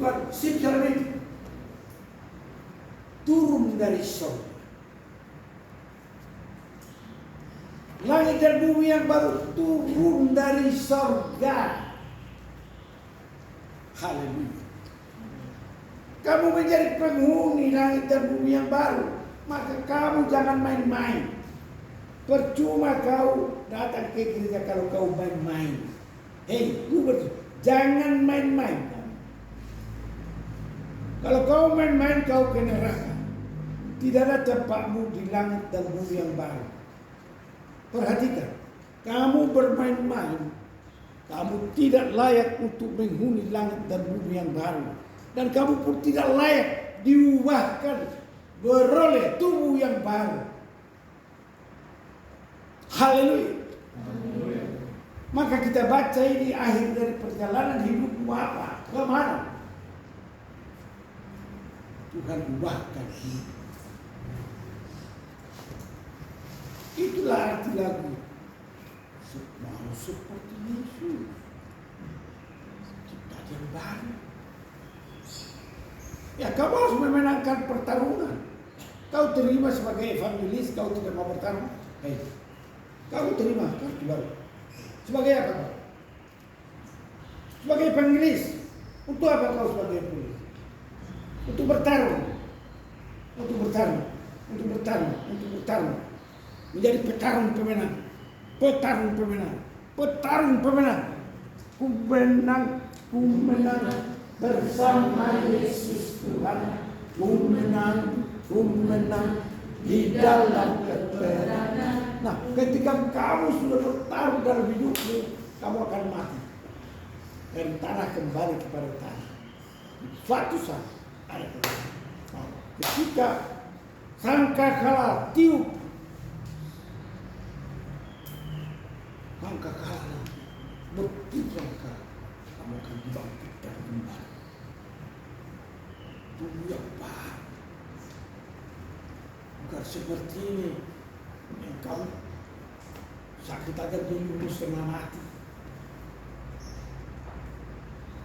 bukan simsalabim, turun dari surga. Langit dan bumi yang baru turun dari surga. Haleluya. Kamu menjadi penghuni langit dan bumi yang baru, maka kamu jangan main-main. Percuma kau datang ke gereja kalau kau main-main. Hei, jangan main-main. Kalau kau main-main, kau ke neraka. Tidak ada tempatmu di langit dan bumi yang baru. Perhatikan, kamu bermain-main, kamu tidak layak untuk menghuni langit dan bumi yang baru. Dan kamu pun tidak layak diubahkan beroleh tubuh yang baru. Haleluya. Maka kita baca ini akhir dari perjalanan hidupmu apa? Kemana? Tuhan ubahkan hidup. Itulah arti lagu. Mau seperti Yesus. Cipta yang baru. Ya, kamu harus memenangkan pertarungan. Kau terima sebagai evangelis, kau tidak mau bertarung. Hei, kau terima kartu baru. Sebagai apa kau? Sebagai evangelis. Untuk apa kau sebagai evangelis? Untuk bertarung. Untuk bertarung. Untuk bertarung. Untuk bertarung. Menjadi petarung pemenang. Petarung pemenang. Petarung pemenang. Ku menang bersama Yesus Tuhan. Ku menang di dalam kebenaran. Nah, ketika kamu sudah bertarung dalam hidupmu, kamu akan mati. Dari tanah kembali kepada tanah. Suatu saat ada kebenaran. Nah, ketika sangkakala tiup, sangkakala bertiup sangkakala, kamu akan dibangkitkan kembali. Tubuh yang baru. Bukan seperti ini yang kamu sakit aja dulu setengah mati.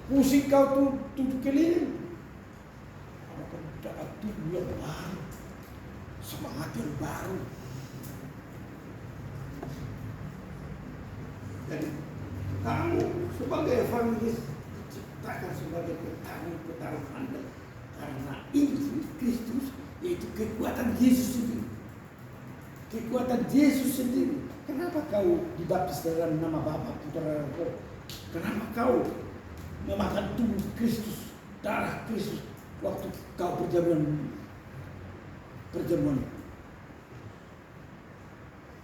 Pusing kau tujuh keliling. Kamu akan dapat tubuh yang baru, semangat yang baru. Jadi kamu sebagai evangelis diciptakan sebagai petarung Anda karena Injil Kristus, yaitu kekuatan Yesus sendiri. Kekuatan Yesus sendiri. Kenapa kau dibaptis dalam nama Bapa, Putra, dan Roh? Kenapa kau memakan tubuh Kristus, darah Kristus waktu kau perjamuan?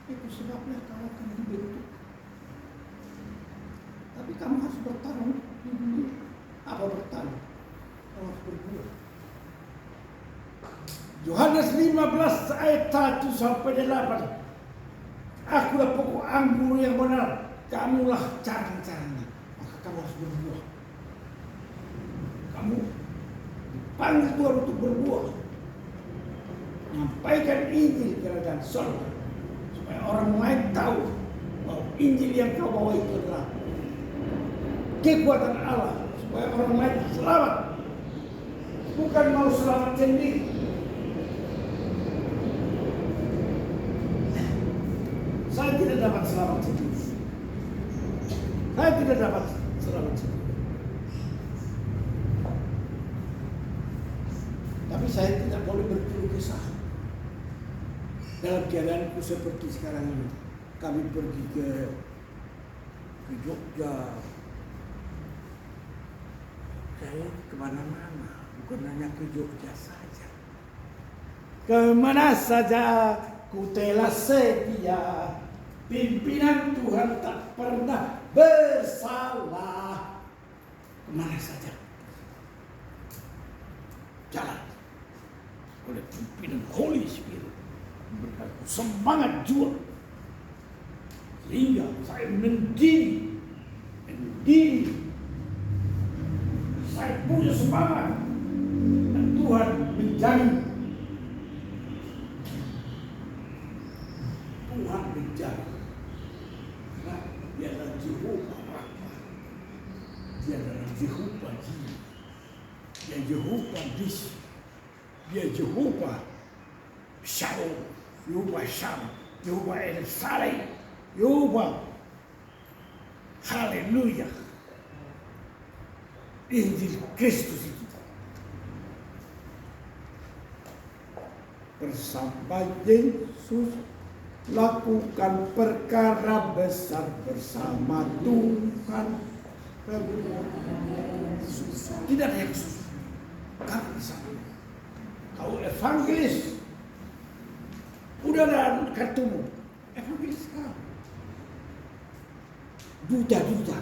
Itu sebabnya kau akan dibentuk. Tapi kamu harus bertarung di dunia. Apa bertarung? Kamu harus berbuat. Yohanes 15 ayat 1 sampai 8. Akulah pokok anggur yang benar, kamulah carang-carangnya. Maka kamu harus berbuah. Kamu dipanggil Tuhan untuk berbuah. Nyampaikan Injil kerajaan surga supaya orang lain tahu bahwa Injil yang kau bawa itu adalah kekuatan Allah, supaya orang lain selamat. Bukan mau selamat sendiri. Saya tidak dapat selamat sendiri. Saya tidak dapat selamat sendiri. Tapi saya tidak boleh berkeluh kesah. Dalam keadaanku seperti sekarang ini, kami pergi ke Jogja. Saya kemana-mana, bukan hanya ke Jogja saja. Kemana saja ku telah setia, pimpinan Tuhan tak pernah bersalah. Kemana saja jalan oleh pimpinan Holy Spirit, memberikanku semangat juang sehingga saya mendiri. Saya punya semangat dan Tuhan menjamin. Tuhan menjamin. Karena dia adalah Jehovah Rafa. Dia adalah Jehovah Jireh. Jehovah Dis, dia Jehovah Shalom, Jehovah Sham, Jehovah El Shaddai, Jehovah Haleluya. Injil Kristus itu bersama Yesus lakukan perkara besar bersama Tuhan. Tidak ada yang susah. Kamu bisa. Kau evangelis. Udah ada kartumu. Evangelis kau. Duta-duta.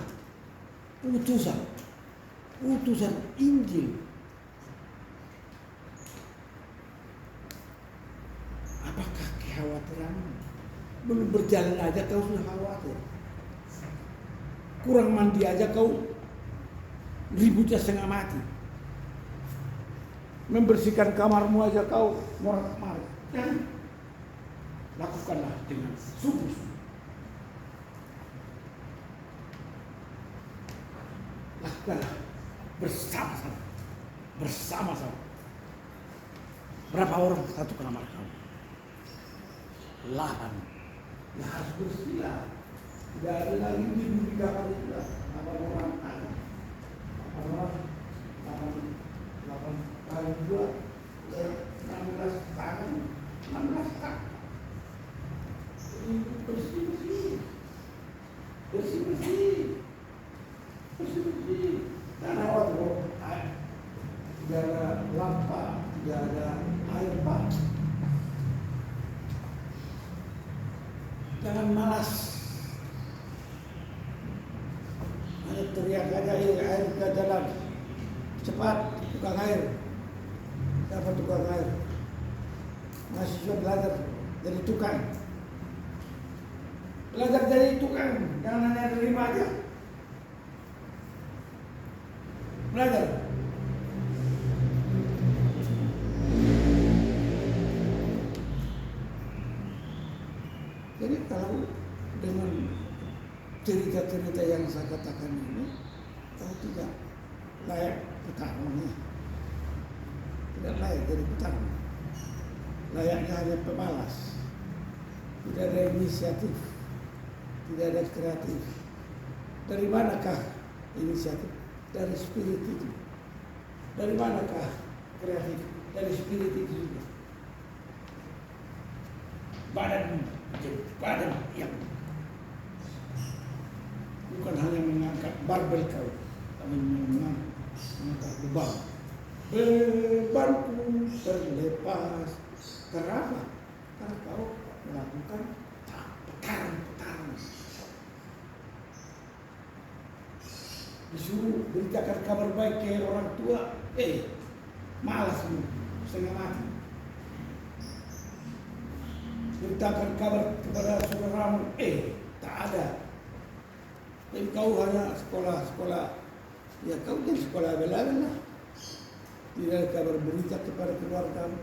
Utusan Injil. Apakah kekhawatiranmu? Belum berjalan aja kau sudah khawatir. Kurang mandi aja kau ributnya setengah mati. Membersihkan kamarmu aja kau morat-marit. Dan lakukanlah dengan sungguh-sungguh. Lakukanlah bersama-sama. Berapa orang satu kamar kamu? 8. Ya harus bersila. Tidak ada lagi di kamar itu lah. 8 orang ada. 8 kali 2 16 tangan. 16 tangan. Bersih. Karena waktu tidak ada lampa, tidak ada air pak. Jangan malas. Hanya teriak aja air ke jalan. Cepat tukang air. Dapat tukang air. Mahasiswa belajar jadi tukang. Belajar jadi tukang, jangan hanya terima aja. Belajar. Jadi kalau dengan cerita-cerita yang saya katakan ini, kau tidak layak petarungnya. Tidak layak jadi petarung. Layaknya hanya pemalas. Tidak ada inisiatif. Tidak ada kreatif. Dari manakah inisiatif? Dari spirit itu. Dari manakah kreatif? Dari spirit itu juga. Badan yang bukan hanya mengangkat barbel kau, tapi mengangkat beban. Bebanku terlepas. Kenapa? Karena kau melakukan petarung. Disuruh beritakan kabar baik ke orang tua, malas setengah mati. Beritakan kabar kepada saudaramu, tak ada. Dan kau hanya sekolah, ya kau jadi sekolah bela-bela. Tidak ada kabar berita kepada keluargamu.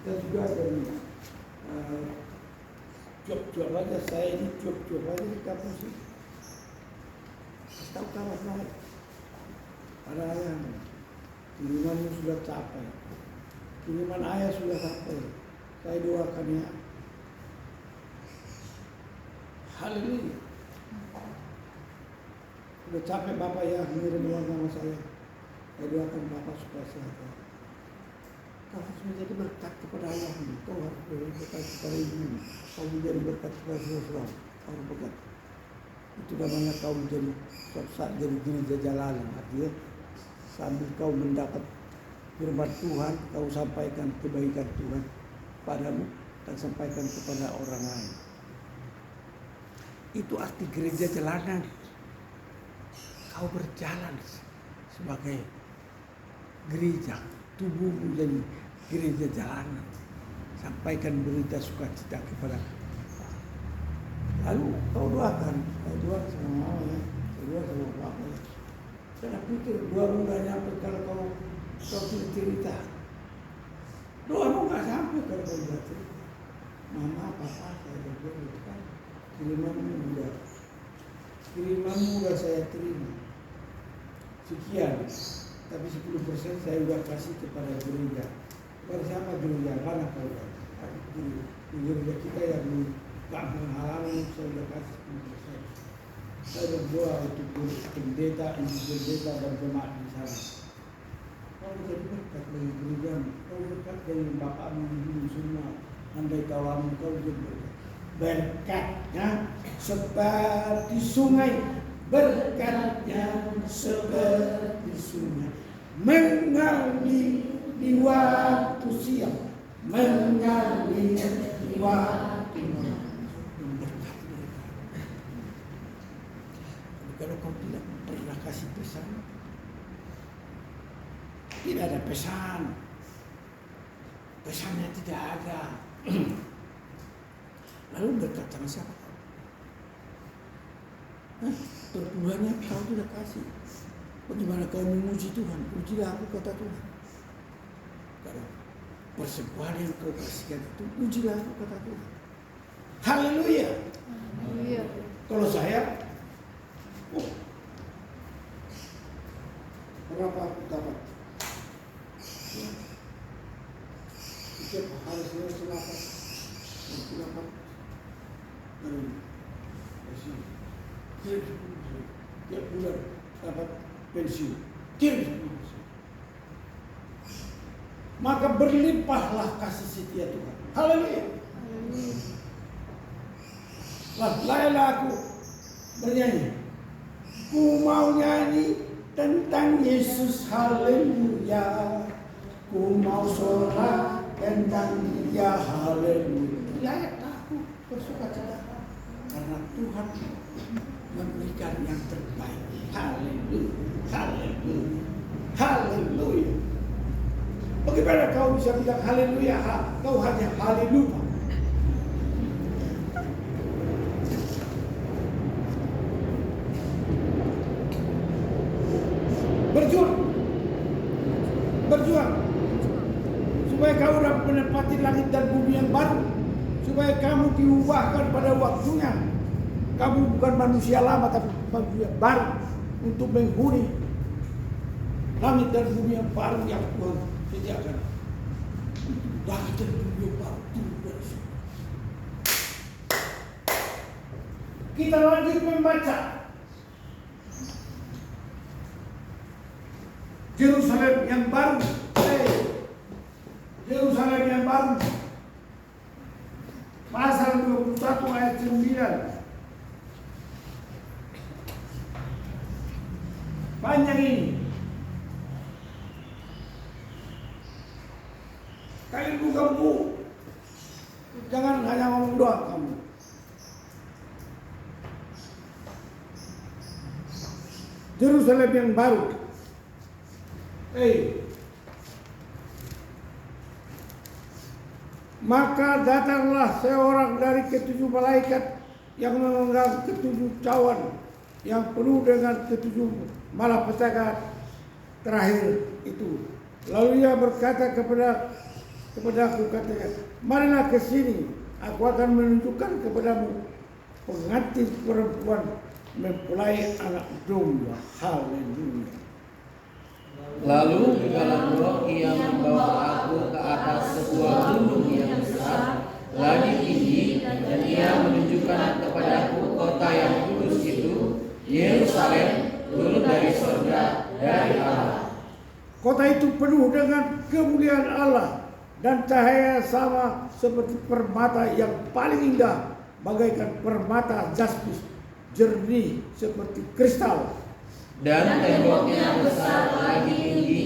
Kita juga dari cuap-cuap aja, saya ini cuap-cuap aja di kampus ini. Tahu kabar baik. Ada ayah, kirimanmu sudah capai. Kiriman ayah sudah sampai. Saya doakan ya. Haleluya. Sudah capek Bapak ya mengirim uang sama saya. Saya doakan Bapak supaya sehat. Kau harus menjadi berkat kepada ayah. Kau harus menjadi berkat kepada ibu. Kau menjadi berkat kepada saudara. Kau harus berkat. Itu namanya kau menjadi suatu saat jadi gereja jalanan. Artinya sambil kau mendapat firman Tuhan, kau sampaikan kebaikan Tuhan padamu dan sampaikan kepada orang lain. Itu arti gereja jalanan. Kau berjalan sebagai gereja, tubuhmu jadi gereja jalanan. Sampaikan berita sukacita kepada. Lalu kau doakan, saya doa sama mama ya, saya doa sama bapak ya. Saya pikir doamu gak nyampe kalau kau cerita. Doamu gak sampai kalau kau tidak cerita. Mama, papa, saya berdoa kan. Kirimanmu udah saya terima. Sekian, tapi 10% saya udah kasih kepada gereja. Kepada siapa gereja? Anak kalau di gereja kita yang di kampung halaman saya udah kasih 10%. Saya berdoa untuk pendeta, ibu pendeta dan jemaat di sana. Kau jadi berkat dari gereja, kau berkat dari bapakmu, ibu semua, andai kawanmu, kau jadi berkat. Berkatnya seperti sungai, berkatnya seperti sungai, mengalir di waktu siang, mengalir di waktu malam. Kalau kau tidak pernah kasih pesan, tidak ada pesan, pesannya tidak ada. Lalu berkat sama siapa kau? Perpuluhannya kau tidak kasih. Bagaimana kau memuji Tuhan? Ujilah aku, kata Tuhan. Kalau persembahan yang kau kasihkan itu, ujilah aku, kata Tuhan. Haleluya. Haleluya. Kalau saya, berapa aku dapat? Setiap hari saya selamat. Aku dapat dari pensiun. Tiap bulan dapat pensiun. Maka berlimpahlah kasih setia Tuhan. Haleluya. Layaklah aku bernyanyi. Ku mau nyanyi tentang Yesus, haleluya. Ku mau sorak tentang Dia, haleluya. Layaklah aku bersukacita karena Tuhan memberikan yang terbaik. Haleluya, haleluya, haleluya. Bagaimana kau bisa bilang haleluya? Kau hanya haleluya. Berjuang supaya kau dapat menempati langit dan bumi yang baru, supaya kamu diubahkan pada waktunya. Kamu bukan manusia lama, tapi manusia baru untuk menghuni langit dan bumi yang baru yang Tuhan sediakan. Langit dan bumi yang baru turun dari surga. Kita lanjut membaca Yerusalem yang baru. Yerusalem yang baru. Pasal 21 ayat 9. Panjang ini. Kalian buka buku. Jangan hanya ngomong doang kamu. Yerusalem yang baru. Maka datanglah seorang dari ketujuh malaikat yang memegang ketujuh cawan yang penuh dengan ketujuh malapetaka terakhir itu. Lalu ia berkata kepadaku, katanya, marilah ke sini, aku akan menunjukkan kepadamu pengantin perempuan mempelai anak domba. Haleluya. Lalu dalam roh ia membawa aku ke atas sebuah gunung yang besar, lagi tinggi, dan ia menunjukkan kepadaku kota yang kudus itu, Yerusalem, turun dari surga dari Allah. Kota itu penuh dengan kemuliaan Allah dan cahaya sama seperti permata yang paling indah, bagaikan permata jaspis, jernih seperti kristal. Dan temboknya besar lagi tinggi,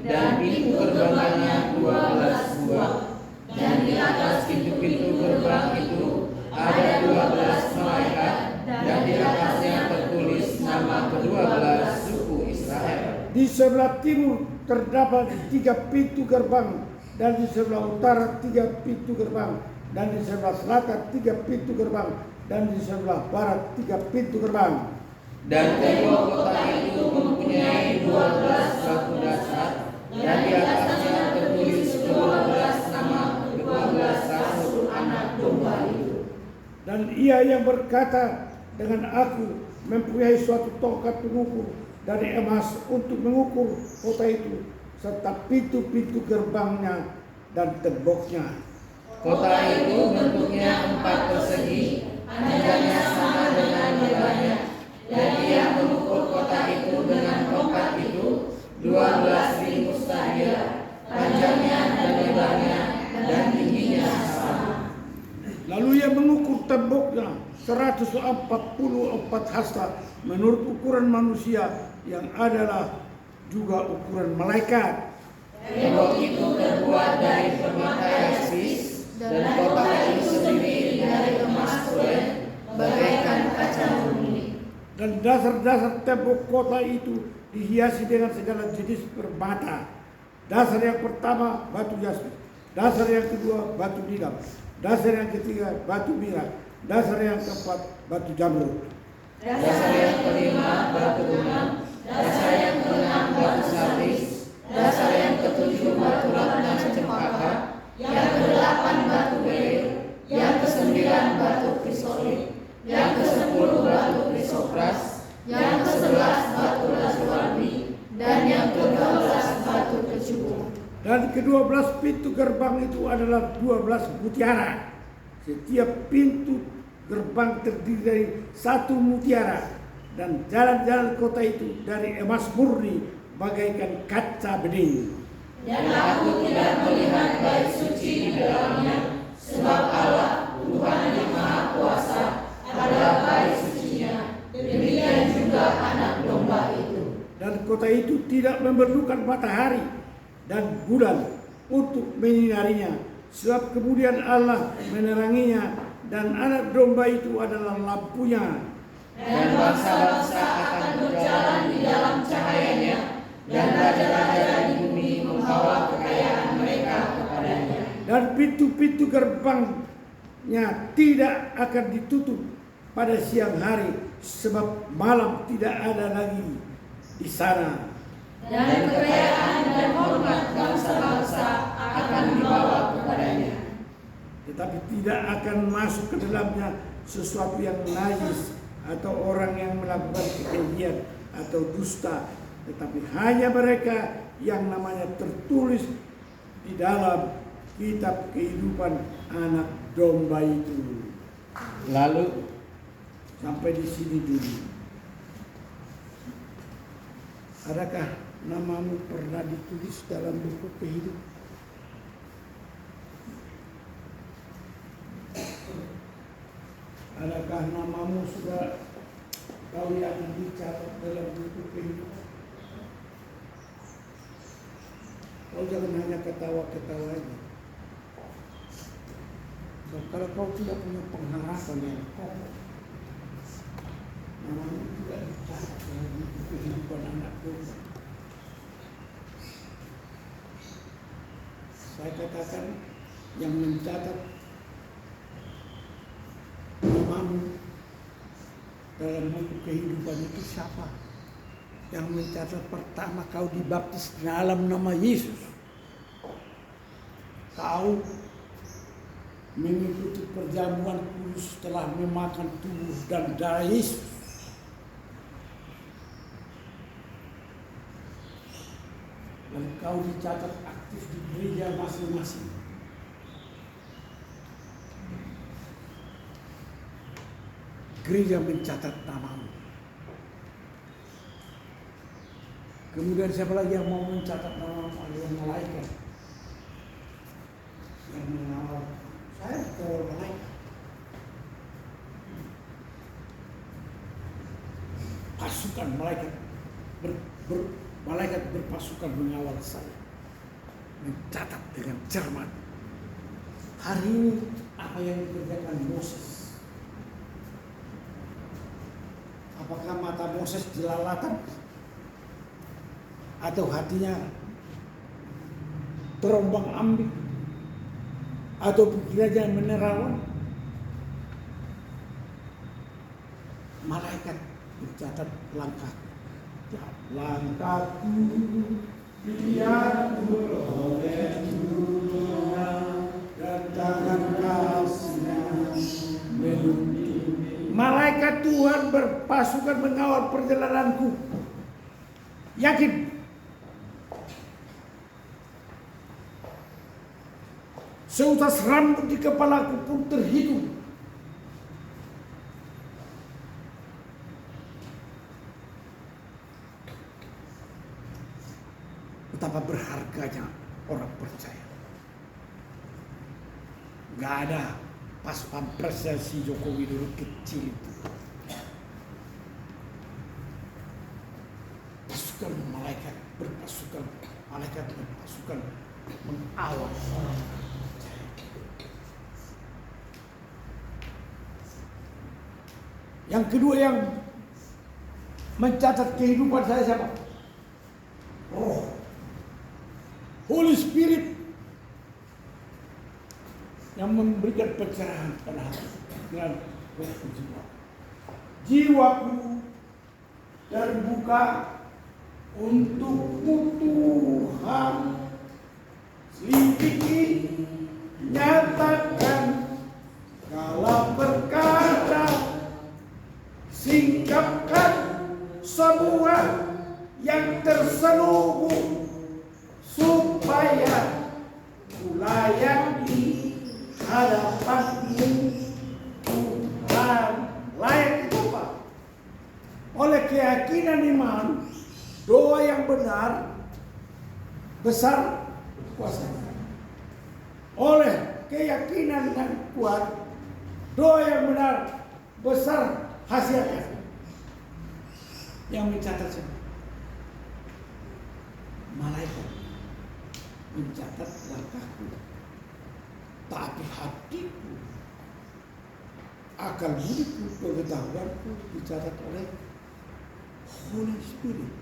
dan pintu gerbangnya 12 buah. Dan di atas pintu-pintu gerbang itu ada 12 malaikat, dan di atasnya tertulis nama ke-12 suku Israel. Di sebelah timur terdapat 3 pintu gerbang, dan di sebelah utara 3 pintu gerbang, dan di sebelah selatan 3 pintu gerbang, dan di sebelah barat 3 pintu gerbang. Dan tembok kota itu mempunyai 12 batu dasar, dan di atasnya tertulis 12 nama 12 rasul anak domba itu. Dan ia yang berkata dengan aku mempunyai suatu tongkat pengukur dari emas untuk mengukur kota itu, serta pintu-pintu gerbangnya dan temboknya. Kota itu bentuknya 4 persegi, panjangnya sama dengan lebarnya, dan ia mengukur kota itu dengan tongkat itu 12.000 stadia, panjangnya dan lebarnya dan tingginya sama. Lalu ia mengukur temboknya 144 hasta menurut ukuran manusia, yang adalah juga ukuran malaikat. Tembok itu terbuat dari permata yaspis, dan kota itu sendiri dari emas tulen bagaikan kaca murni. Dan dasar-dasar tembok kota itu dihiasi dengan segala jenis permata. Dasar yang pertama batu yaspis, dasar yang kedua batu nidam, dasar yang ketiga batu mira, dasar yang keempat batu jamrud, Dasar yang kelima batu unam, dasar yang keenam batu sapis, dasar yang ketujuh batu ratna cempaka, yang kedelapan batu beryl, yang kesembilan batu krisolit, yang kesepuluh batu krisopras, yang ke-11 batu laswardi, dan yang ke-12 batu kecubung. dan ke-12 pintu gerbang itu adalah 12 mutiara. Setiap pintu gerbang terdiri dari 1 mutiara, dan jalan-jalan kota itu dari emas murni bagaikan kaca bening. Dan aku tidak melihat bait suci di dalamnya, sebab Allah, Tuhan yang Maha Kuasa, adalah bait sucinya. Demikian juga anak domba itu. Dan kota itu tidak memerlukan matahari dan bulan untuk menyinarinya, sebab kemudian Allah meneranginya, dan anak domba itu adalah lampunya. Dan bangsa-bangsa akan berjalan di dalam cahayanya, dan raja-raja di bumi membawa kekayaan mereka kepadanya. Dan pintu-pintu gerbangnya tidak akan ditutup pada siang hari, sebab malam tidak ada lagi di sana. Dan kekayaan dan hormat bangsa-bangsa akan dibawa kepadanya. Tetapi tidak akan masuk ke dalamnya sesuatu yang najis, atau orang yang melakukan kekejian atau dusta, tetapi hanya mereka yang namanya tertulis di dalam kitab kehidupan anak domba itu. Lalu Sampai di sini dulu. Adakah namamu pernah ditulis dalam buku kehidupan? Adakah namamu sudah kau yang dicatat dalam buku kehidupan? Kau jangan hanya ketawa-ketawa aja. So, kalau kau tidak punya pengharapan yang kokoh, namamu tidak dicatat dalam buku kehidupan anak domba. Saya katakan yang mencatat namamu dalam buku kehidupan itu siapa? Yang mencatat pertama kau dibaptis dalam nama Yesus. Kau mengikuti perjamuan kudus setelah memakan tubuh dan darah Yesus. Dan kau dicatat aktif di gereja masing-masing. Gereja mencatat namamu. Kemudian siapa lagi yang mau mencatat namamu? Ada yang malaikat yang mengawal. Saya bukan malaikat. Pasukan malaikat malaikat berpasukan mengawal saya, mencatat dengan cermat. Hari ini apa yang dikerjakan Moses? Apakah mata Moses jelalatan? Atau hatinya terombang ambing? Atau pikirannya menerawan? Malaikat mencatat langkah. Langkahku biar beroleh dunia, dan tangan kasihnya menuntun. Malaikat Tuhan berpasukan mengawal perjalananku. Yakin. Seutas rambut di kepalaku pun terhitung. Betapa berharganya orang percaya. Gak ada pas pampresnya si Joko Widodo kecil itu. Pasukan malaikat berpasukan, malaikat berpasukan mengawal orang. Yang kedua yang mencatat kehidupan saya siapa? Roh. Holy Spirit yang memberikan pencerahan pada hati dan jiwa. Jiwaku terbuka untukmu Tuhan. Selidiki, nyatakan segala perkara, singkapkan semua yang terselubung supaya layak di hadapan-Mu Tuhan. Layak itu apa? Oleh keyakinan iman, doa yang benar besar kuasanya. Oleh keyakinan yang kuat, doa yang benar besar hasilnya. Yang mencatat siapa? Malaikat mencatat langkahku, tapi hatiku, akal budiku, pengetahuanku dicatat oleh Holy Spirit.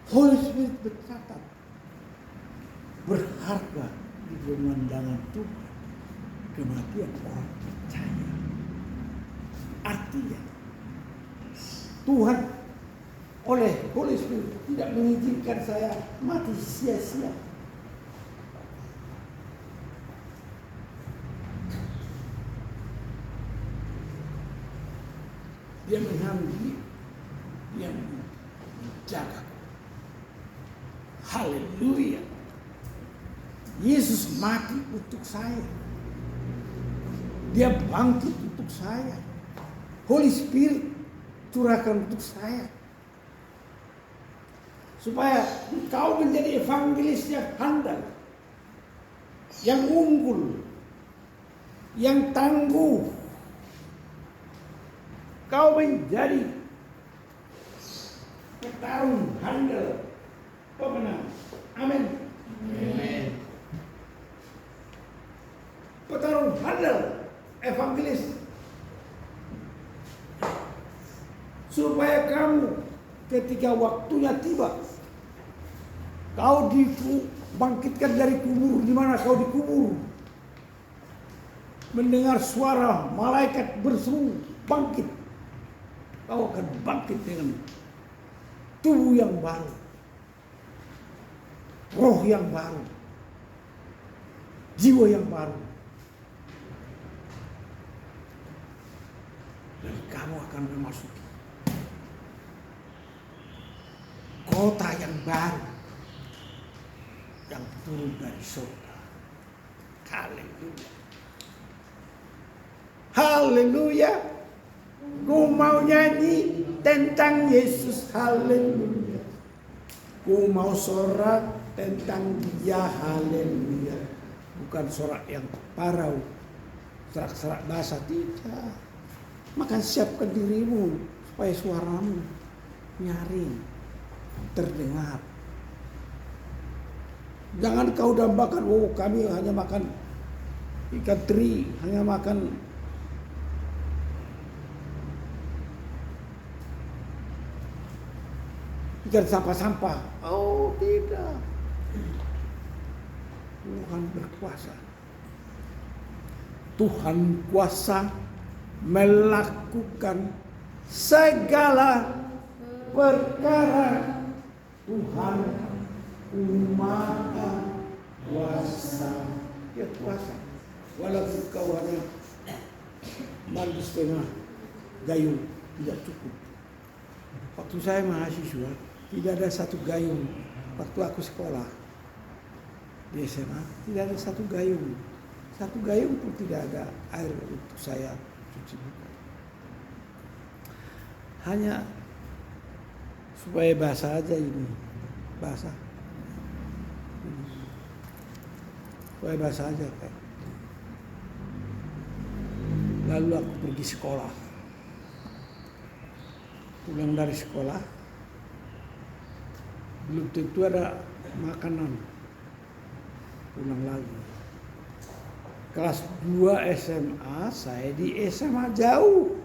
Holy Spirit bercatat berharga di pemandangan Tuhan kematian orang percaya. Artinya Tuhan oleh Holy Spirit tidak mengizinkan saya mati sia-sia. Dia mengambil, dia menjaga. Haleluya. Yesus mati untuk saya. Dia bangkit untuk saya. Holy Spirit curahkan untuk saya. Supaya kau menjadi evangelis yang handal, yang unggul, yang tangguh. Kau menjadi petarung handal, pemenang. Amin. Amin. Petarung handal, evangelis. Supaya kamu ketika waktunya tiba, kau dibangkitkan dari kubur, di mana kau dikubur, mendengar suara malaikat berseru, bangkit. Kau akan bangkit dengan tubuh yang baru, roh yang baru, jiwa yang baru. Dan kamu akan memasuki kota yang baru yang turun dari surga. Haleluya. Haleluya. Ku mau nyanyi tentang Yesus. Haleluya. Ku mau sorak tentang Dia. Haleluya. Bukan sorak yang parau, serak-serak basah, tidak. Maka siapkan dirimu supaya suaramu nyaring, terdengar. Jangan kau dambakan, oh kami hanya makan ikan teri, hanya makan ikan sampah-sampah. Oh tidak. Tuhan berkuasa. Tuhan kuasa melakukan segala perkara. Tuhan Maha Kuasa. Dia kuasa. Walaupun kau hanya mandi setengah gayung, tidak cukup. Waktu saya mahasiswa, tidak ada satu gayung. Waktu aku sekolah di SMA, tidak ada satu gayung. Satu gayung pun tidak ada air untuk saya cuci muka. Hanya supaya basah aja ini. Basah. Supaya basah aja kayak. Lalu aku pergi sekolah. Pulang dari sekolah, belum tentu ada makanan. Pulang lagi. Kelas 2 SMA, saya di SMA jauh.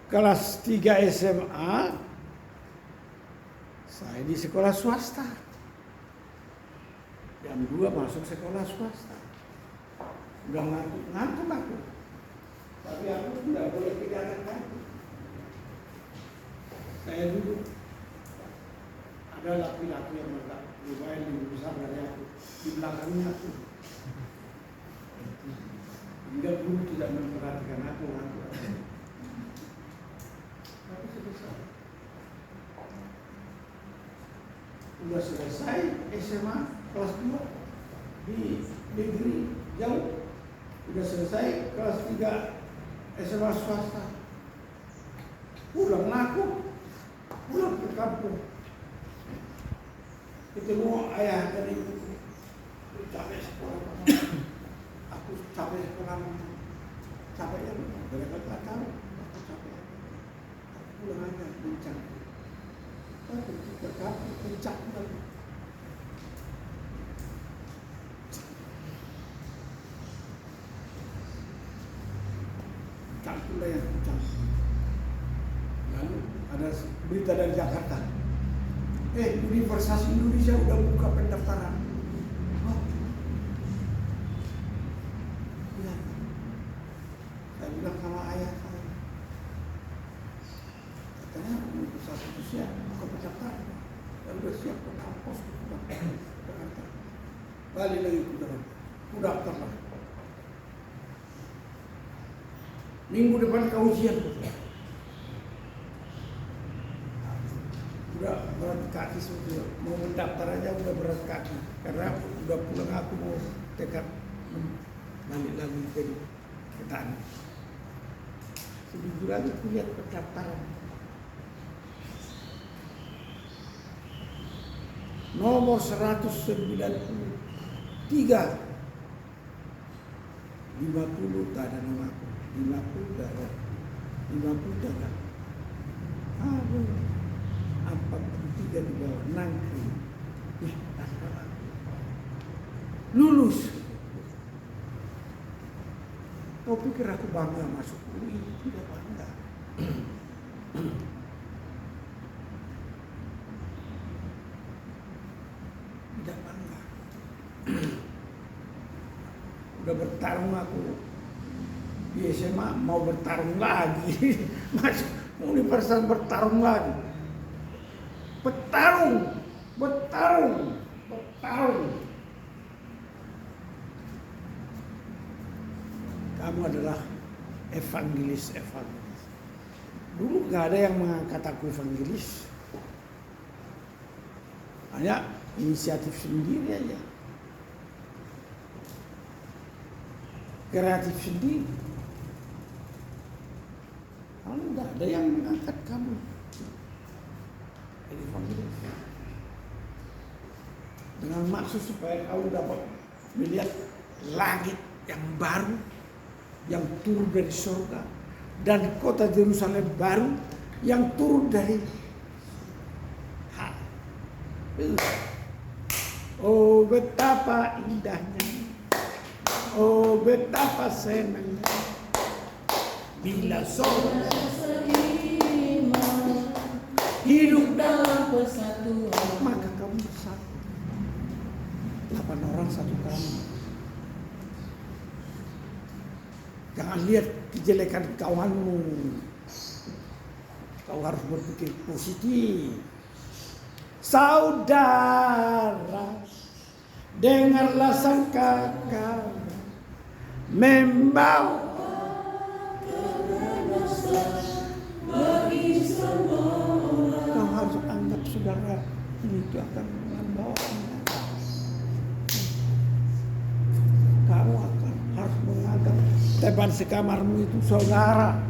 Kelas 3 SMA, saya di sekolah swasta. Jam 2 masuk sekolah swasta. Udah ngantuk aku. Tapi aku tidak boleh tinggalkan kantor. Saya dulu ada laki-laki yang agak lumayan lebih besar dari aku di belakangnya aku. Hingga guru tidak memperhatikan aku. Tapi selesai. Udah selesai SMA kelas 2 di negeri jauh. Udah selesai kelas 3 SMA swasta. Pulang ke kampung. Ketemu ayah dan ibu. Capek sekolah. Aku capek sekolah. Capeknya mereka tak tahu. Aku capek. Aku pulang aja bincang. Aku ke kampung bincang lagi. Campurlah yang bincang. Lalu ada berita dari Jakarta. Universitas Indonesia udah buka pendaftaran. Oh. Ya. Saya bilang sama ayah saya. Katanya Universitas Indonesia buka pendaftaran. Ya udah siap ke kampus ke Jakarta. Balik lagi ku daftarlah. Minggu depan kau ujian. Udah berat kaki sudah mau mendaftar aja udah berat kaki karena udah pulang aku mau tekad balik lagi ke tanah. Seminggu lagi aku lihat pendaftaran. Nomor 193 50 tak ada nama aku. 50 tak ada. 50 tak ada. Aduh. 43 di bawah nangkri. Lulus. Kau pikir aku bangga masuk UI? Tidak bangga. Tidak bangga. Udah bertarung aku di SMA, mau bertarung lagi. Masuk universitas bertarung lagi. Bertarung. Kamu adalah evangelis. Dulu gak ada yang mengangkat aku evangelis. Hanya inisiatif sendiri aja. Kreatif sendiri. Kalau gak ada yang mengangkat kamu. Dengan maksud supaya kau dapat melihat langit yang baru yang turun dari surga dan kota Yerusalem baru yang turun dari Oh betapa indahnya, oh betapa senangnya bila saudara hidup dalam persatuan, maka kamu bersatu. 8 orang satu kamar. Jangan lihat kejelekan kawanmu. Kau harus berpikir positif. Saudara, dengarlah sang kakak membawa bagi semua. akan membawa kamu akan harus menganggap teman sekamarmu itu saudara.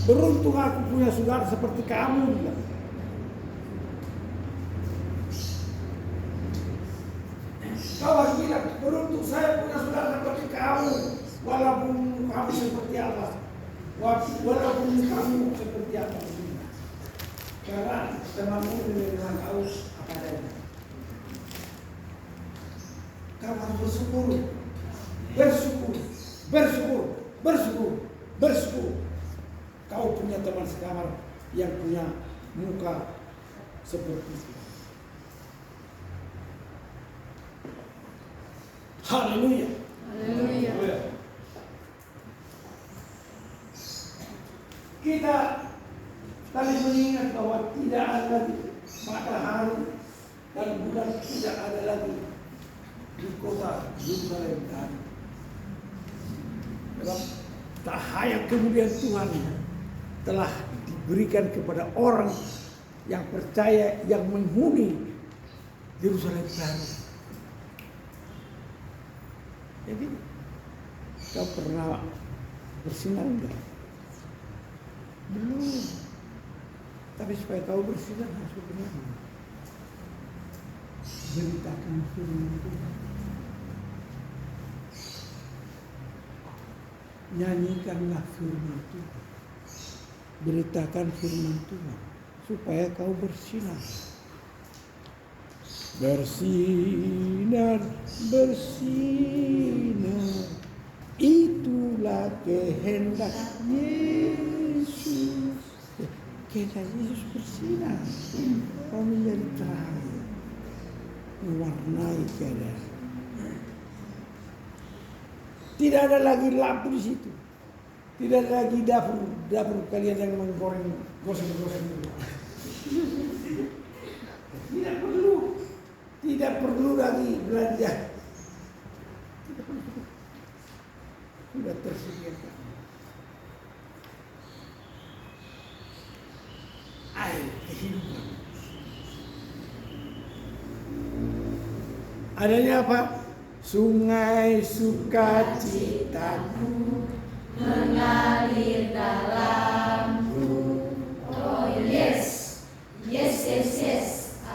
Beruntung aku punya saudara seperti kamu. Kau harus bilang, beruntung saya punya saudara seperti kamu. Walaupun kamu seperti apa. Walaupun kamu seperti apa. Karena temanmu menerima kau apa adanya. Kau harus bersyukur. Bersyukur. Kau punya teman sekamar yang punya muka seperti itu. Haleluya. Kita tadi mengingat bahwa tidak ada lagi matahari dan bulan tidak ada lagi di kota Yerusalem tadi. Dalam cahaya kemuliaan Tuhan telah diberikan kepada orang yang percaya, yang menghuni Yerusalem baru. Jadi, kau pernah bersinar enggak? Belum. Tapi supaya kau bersinar harus benar. Beritakan firman Tuhan. Nyanyikanlah firman Tuhan. Beritakan firman Tuhan supaya kau bersinar. Bersinar, itulah kehendak Yesus. Kehendak Yesus bersinar, kau menjadi terang, mewarnai keadaan. Tidak ada lagi lampu di situ. Tidak ada lagi dapur kalian yang menggoreng goseng-goseng. Tidak perlu lagi belanja. Sudah tersedia. Air kehidupan. Adanya apa? Sungai sukacitaku mengalir dalamku. Oh yes.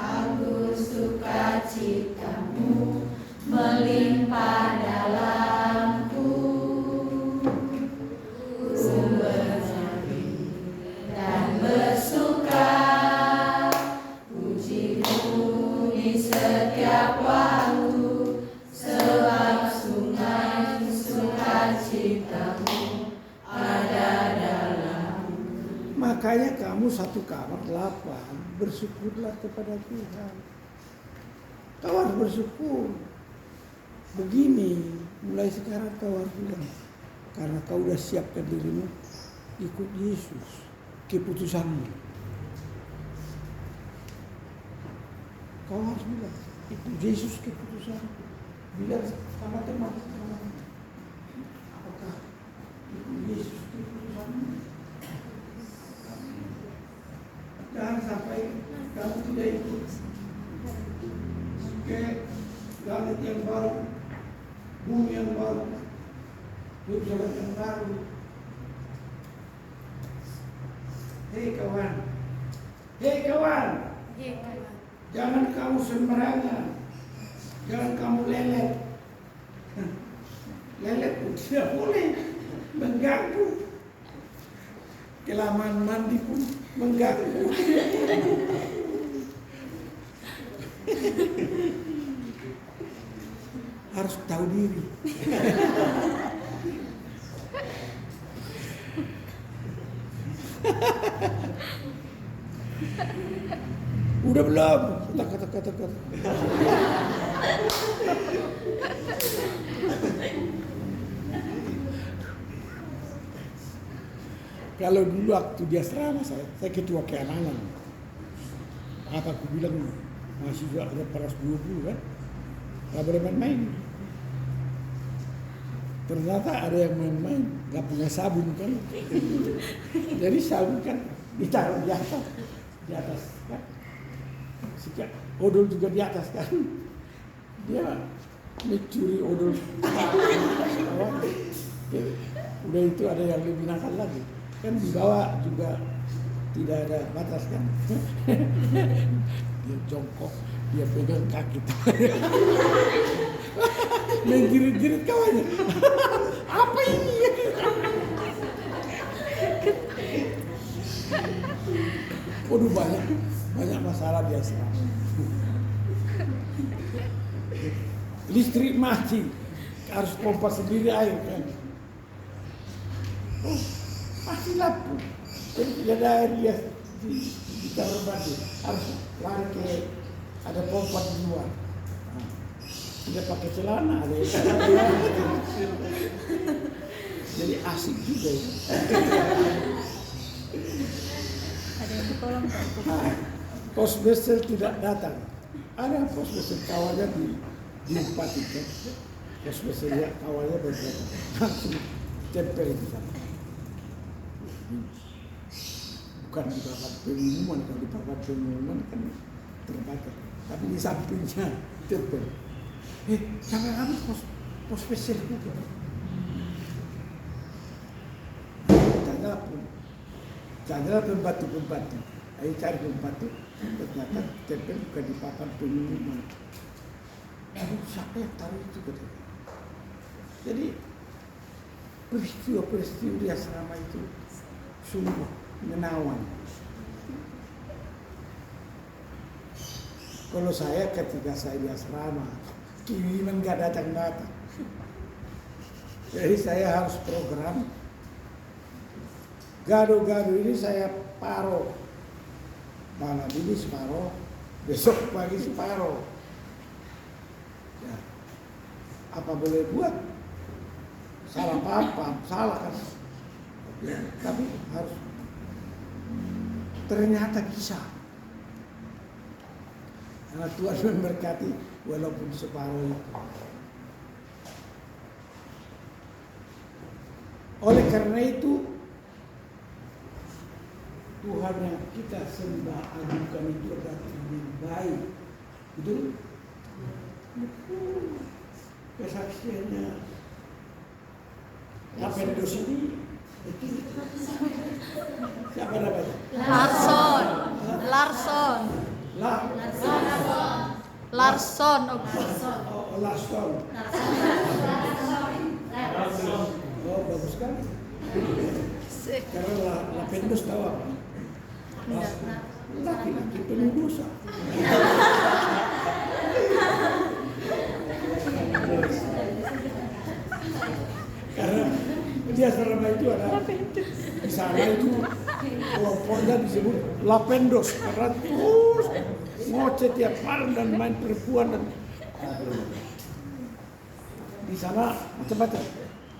Anggur sukacitamu melimpah dalamku. Ku bernyanyi dan bersuka, pujimu di setiap waktu, sebab sungai sukacitamu ada dalam. Makanya kamu satu kamar 8, bersyukurlah kepada Tuhan. Kau harus bersyukur. Begini, mulai sekarang kau harus bilang, karena kau sudah siapkan dirimu ikut Yesus, keputusanmu. Kau harus bilang, ikut Yesus keputusanmu. Bilang sama teman-teman, apakah ikut Yesus keputusanmu? Jangan sampai kamu tidak ikut ke langit yang baru, bumi yang baru, Yerusalem yang baru. Hei kawan, jangan kamu sembarangan, jangan kamu lelet. Lelet pun tidak boleh, mengganggu. Kelamaan mandi pun mengganggu. Harus tahu diri. Udah belum? Kata. Kalau dulu waktu dia asrama saya ketua keamanan. Apa aku bilang mahasiswa ada 20 kan? Gak boleh main-main. Ternyata ada yang main-main, nggak punya sabun kan. Jadi sabun kan ditaruh di atas kan. Sikat odol juga di atas kan. Dia mencuri odol. Udah itu ada yang lebih nakal lagi. Kan di bawah juga tidak ada batas kan. Dia jongkok, dia pegang kaki. Menggirit-girit kawannya. Apa ini? Waduh, banyak masalah di asrama. Listrik mati, harus pompa sendiri air kan. Oh, mati lampu. Jadi tidak ada air dia di kamar mandi. Harus lari ke ada pompa di luar. Tidak pakai celana, ada yang jadi asik juga ya. Ada yang di kolom Pos besel tidak datang. Ada pos besel kawannya diempatikan. Pos beselnya kawannya berdatang. Langsung tempel di sana. Bukan di tempat pengumuman, kalau di tempat pengumuman kan terbakar. Tapi di sampingnya tempel. Sampai habis pos besel juga. Jangan pembatu. Ayo cari pembatu. Ternyata tempel bukan di papan pengumuman. Siapa yang tahu itu katanya. Jadi peristiwa di asrama itu sungguh menawan. Kalau saya ketika saya di asrama, kiriman nggak datang-datang. Jadi saya harus program. Gado-gado ini saya paro. Malam ini separuh, besok pagi separuh. Ya. Apa boleh buat? Salah apa? Salah kan? Ya, tapi harus. Ternyata bisa. Karena Tuhan memberkati walaupun separuh. Oleh karena itu, Tuhan yang kita sembah ajukan itu adalah Tuhan yang baik. Betul? Kesaksiannya Lapendos ini siapa namanya? Larson. Larson. Oh, bagus sekali. Karena Lapendos tahu apa? Laki-laki penuh dosa. Karena dia asrama itu ada di sana itu kelompoknya disebut Lapendos karena terus ngoceh tiap malam dan main perempuan dan di sana macam-macam.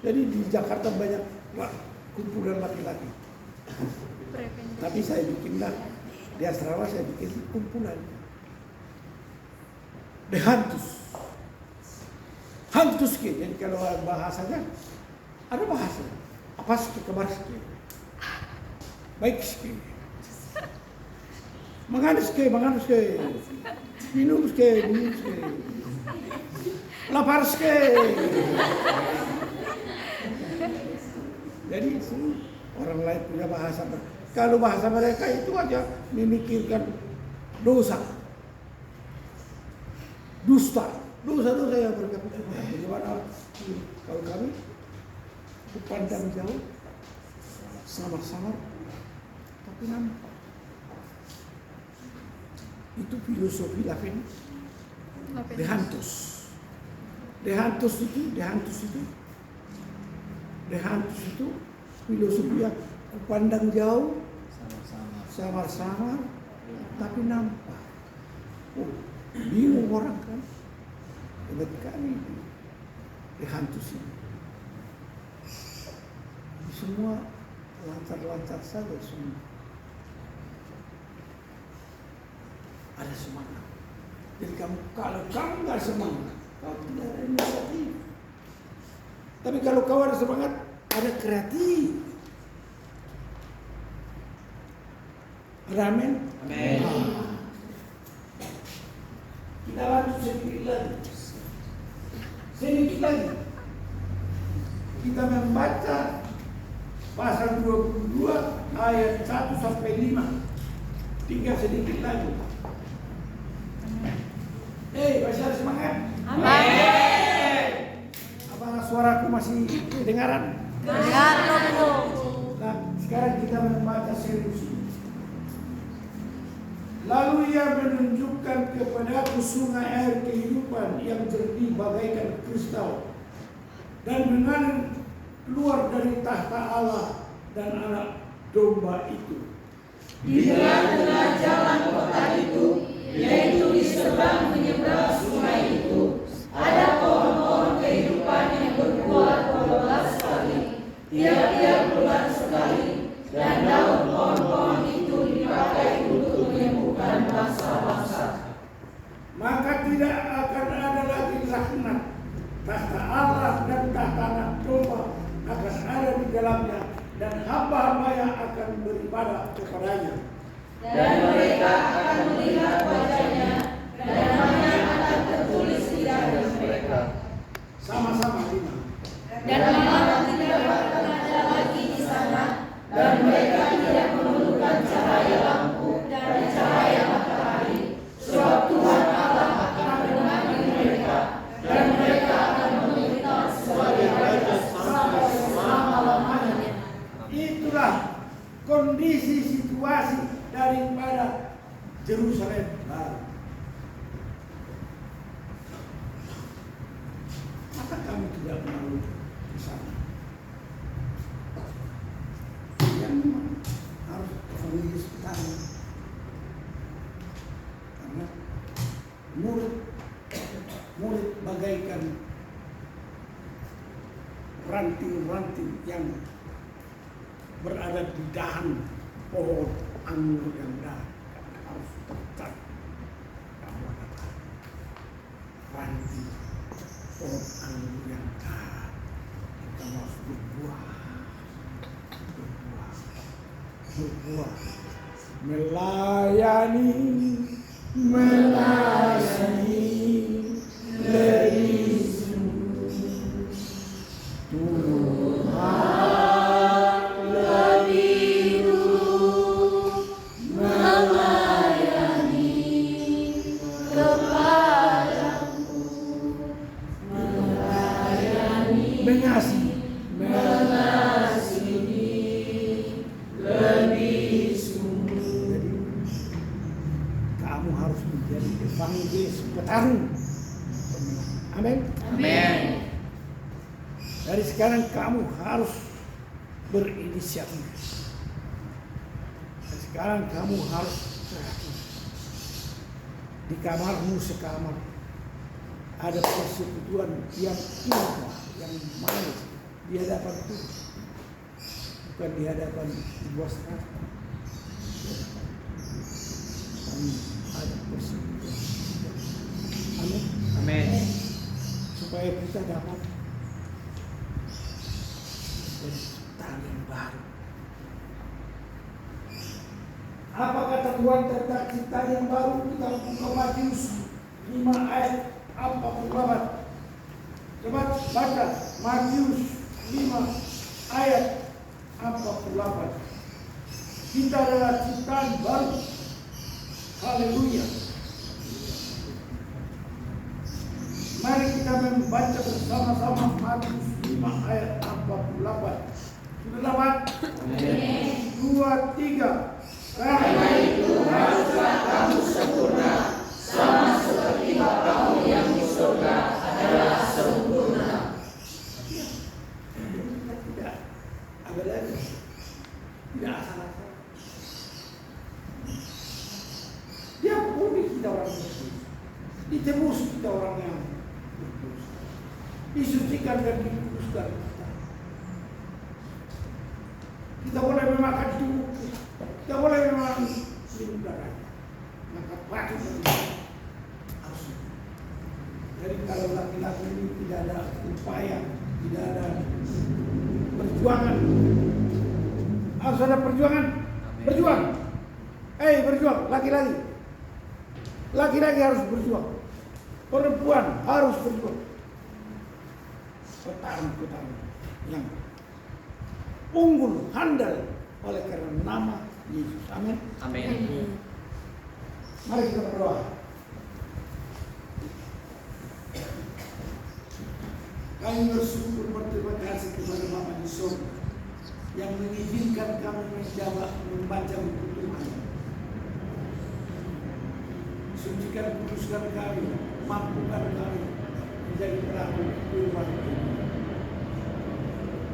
Jadi di Jakarta banyak kumpulan laki-laki. Tapi saya bikinlah di asrama saya bikin kumpulan de hantus ke. Jadi kalau bahasanya ada bahasa apa sih kabar sih baik sih manganus ke minum ke lapar ke. Jadi orang lain punya bahasa. Kalau bahasa mereka itu aja memikirkan dosa, dusta, dosa yang berkaitan. Bagaimana kalau kami pandang jauh, samar-samar, tapi nampak. Itu filosofi Lapendos. Dehantus itu filosofi yang pandang jauh, samar-samar, tapi nampak. Oh, bingung orang kan. Hebat kali Dehantus ini. Semua lancar-lancar saja semua. Ada semangat. Jadi kalau kamu nggak semangat, kamu tidak ada inisiatif. Tapi kalau kau ada semangat, ada kreatif. Ada amin? Amin. Kita lanjut sedikit lagi. Sedikit lagi. Kita membaca pasal 22 ayat 1 sampai 5. Tinggal sedikit lagi. Masih ada semangat? Amin. Apakah suaraku masih kedengaran? Dengar dulu. Nah, sekarang kita membaca serius. Lalu ia menunjukkan kepadaku sungai air kehidupan yang jernih bagaikan kristal dan mengalir keluar dari tahta Allah dan anak domba itu. Di tengah-tengah jalan kota itu, yaitu di seberang menyeberang sungai itu, ada pohon-pohon kehidupan yang berbuah 12 kali, tiap-tiap bulan sekali, dan daun pohon-pohon itu dipakai untuk menyembuhkan bangsa-bangsa. Maka tidak akan ada lagi laknat. Tahta Allah dan tahta anak domba akan ada di dalamnya, dan hamba-hambanya akan beribadah kepadanya. Dan mereka akan melihat wajahnya, dan namanya akan tertulis di dalam mereka. Sama-sama lima. Dan malam tidak akan ada lagi di sana, dan mereka tidak memerlukan cahaya lampu dan cahaya matahari, sebab Tuhan Allah akan menemani mereka, dan mereka akan memerintah sebagai raja sampai selama-lamanya. Itulah kondisi situasi daripada Yerusalem baru. Maka kami tidak mau ke sana. Yang memang harus evangelis pertama. Karena murid bagaikan ranting-ranting yang berada di dahan pohon anggur yang harus tetap kamu ada ranting pohon anggur yang dahan kita harus berbuah melayani lebih petarung. Amin. Amin. Dari sekarang kamu harus berinisiatif. Dari sekarang kamu harus kreatif. Di kamarmu sekamar ada persekutuan yang indah, yang manis di hadapan Tuhan, bukan di hadapan bos. Ada persekutuan. Amin. Amin. Supaya kita dapat jadi ciptaan yang baru. Apa kata Tuhan tentang ciptaan yang baru? Kita buka Matius 5 ayat 48. Coba baca Matius 5 ayat 48. Kita adalah ciptaan baru. Haleluya. Mari kita membaca bersama-sama Matius 5 ayat 48. Sudah dapat? 2, 3. Karena itu haruslah kamu sempurna, sama seperti Bapamu yang di surga adalah sempurna. Tidak ada lagi. Tidak asal-asal. Dia pulih kita orang berdosa. Ditebus kita orang yang berdosa. Disucikan dan dikuduskan kita. Kita boleh memakan tubuh kita. Kita boleh memang minum darahnya. Maka patut harus. Jadi kalau laki-laki ini tidak ada upaya Tidak ada perjuangan. Harus ada perjuangan. Berjuang. Berjuang. Laki-laki. Laki-laki harus berjuang. Perempuan harus berjuang. Petarung-petarung yang unggul, handal oleh karena nama Yesus. Amin. Amin. Mari kita berdoa. Kami bersyukur berterima kasih kepada Bapa di surga yang mengizinkan kami membaca buku Tuhan. Sucikan, kuduskan kami, mampukan kami menjadi pelaku firman Tuhan.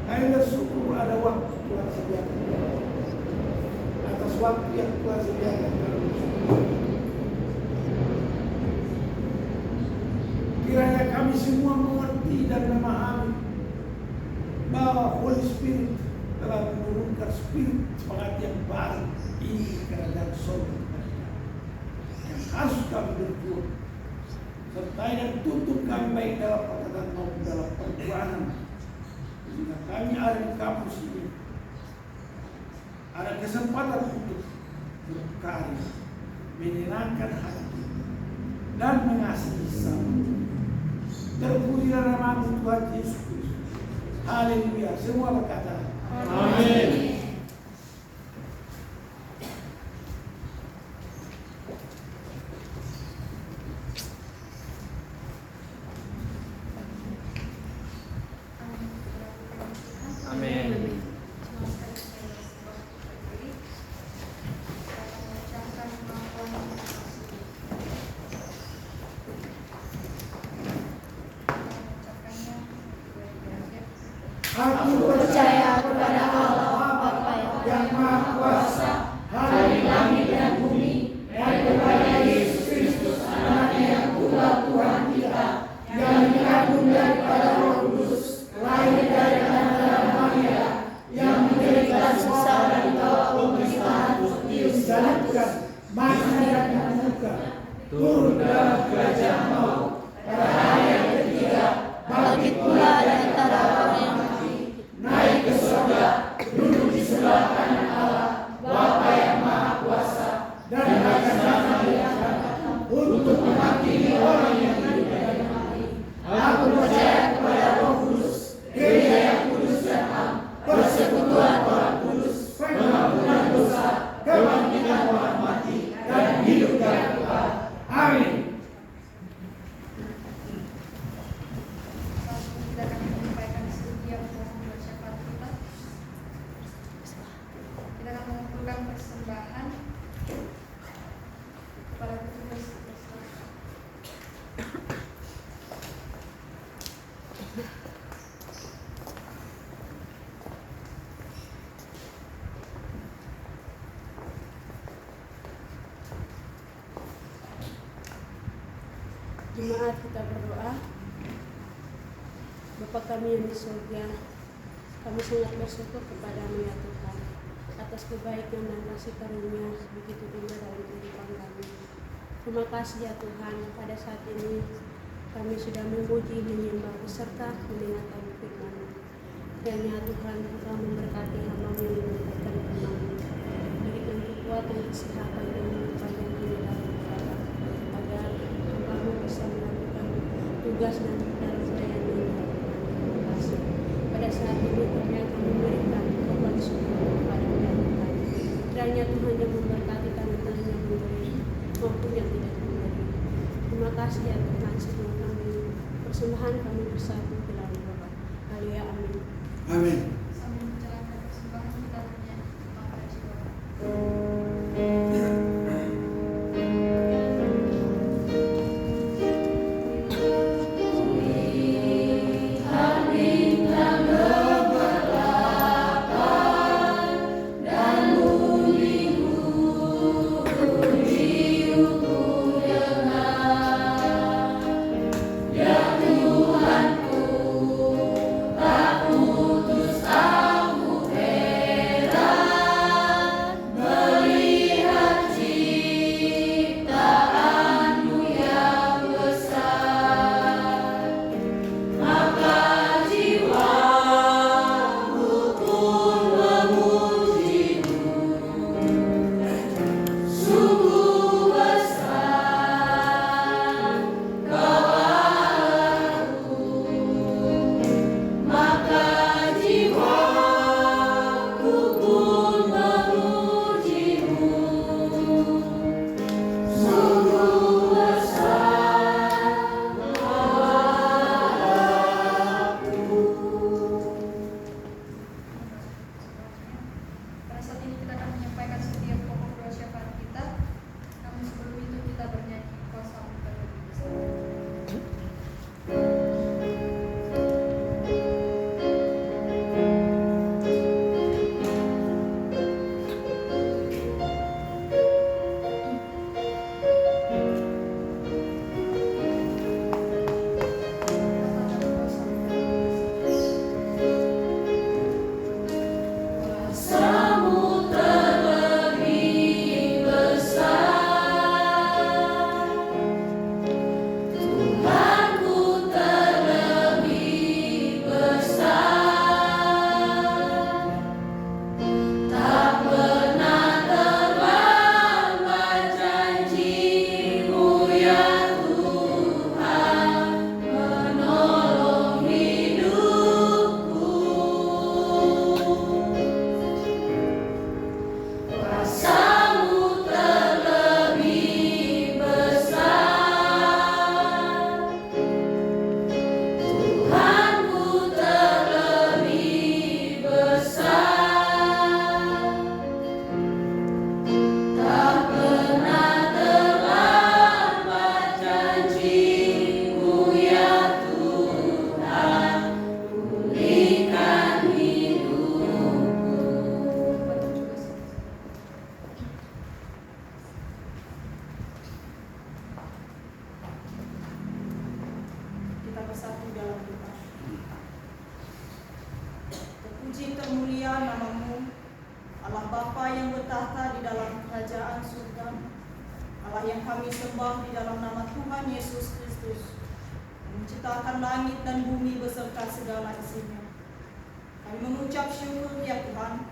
Kami bersyukur ada waktu Tuhan sediakan atas waktu yang Tuhan sediakan kami. Kiranya kami semua mengerti dan memahami bahwa Holy Spirit telah menurunkan spirit semangat yang baru ini kerajaan surga yang harus kami berjuang, sertai dan tuntut kami baik dalam perkataan maupun dalam perjuangan, sehingga kami ada di kampus ini ada kesempatan untuk berkarya, menyenangkan hati dan mengasihi sama. Terpujilah nama Tuhan Yesus Kristus. Haleluya. Semua berkata amin. Aku percaya kepada Allah Bapa yang Maha Kuasa, hari langit dan bumi, dan kepada Yesus Kristus anaknya yang tunggal Tuhan kita, yang dikandung daripada Roh Kudus, lahir dari antara Maria, yang menderita sengsara di bawah pemerintahan Pontius Pilatus, mati dan dikuburkan, turun dalam kerajaan maut, pada hari yang ketiga, bangkit pula dari antara orang yang naik ke surga, duduk di sebelah kanan Allah, Bapa yang Maha Kuasa, dan akan datang di akhirat untuk menghakimi orang yang hidup dan mati. Aku percaya kepada Roh Kudus, Gereja yang kudus dan am, persekutuan orang kudus, pengampunan dosa, kebangkitan orang mati, dan hidup yang kekal. Amin. Persembahan kepada petugas Jemaat, kita berdoa. Bapa kami yang di surga, kami sangat bersyukur kepadamu ya Tuhan atas kebaikan dan kasih karunia begitu indah dalam kehidupan kami. Terima kasih ya Tuhan, pada saat ini kami sudah memuji, menyembah beserta mendengarkan firman-Mu. Kiranya Tuhan Engkau memberkati hamba-Mu yang menyampaikan firman-Mu, berikan kekuatan, kesehatan dan panjang hidup dalam ibadah, agar hamba-Mu bisa melakukan tugas dan dalam pelayanan yang Terima kasih. Pada saat ini kami akan memberikan korban syukur kepada Tuhan. Kiranya Tuhan yang memberkati tangan-tangan yang memberi maupun yang tidak memberi. Terima kasih ya Tuhan, sebelum kami persembahan kami bersatu di dalam Bapa. Haleluya, amin. Amin. sambil menjalankan persembahan kita hanya kepada jiwa. Ya Tuhanku, tak putus termulia nama-Mu, Allah Bapa yang bertahta di dalam kerajaan surga, Allah yang kami sembah di dalam nama Tuhan Yesus Kristus, yang menciptakan langit dan bumi beserta segala isinya. Kami mengucap syukur ya Tuhan,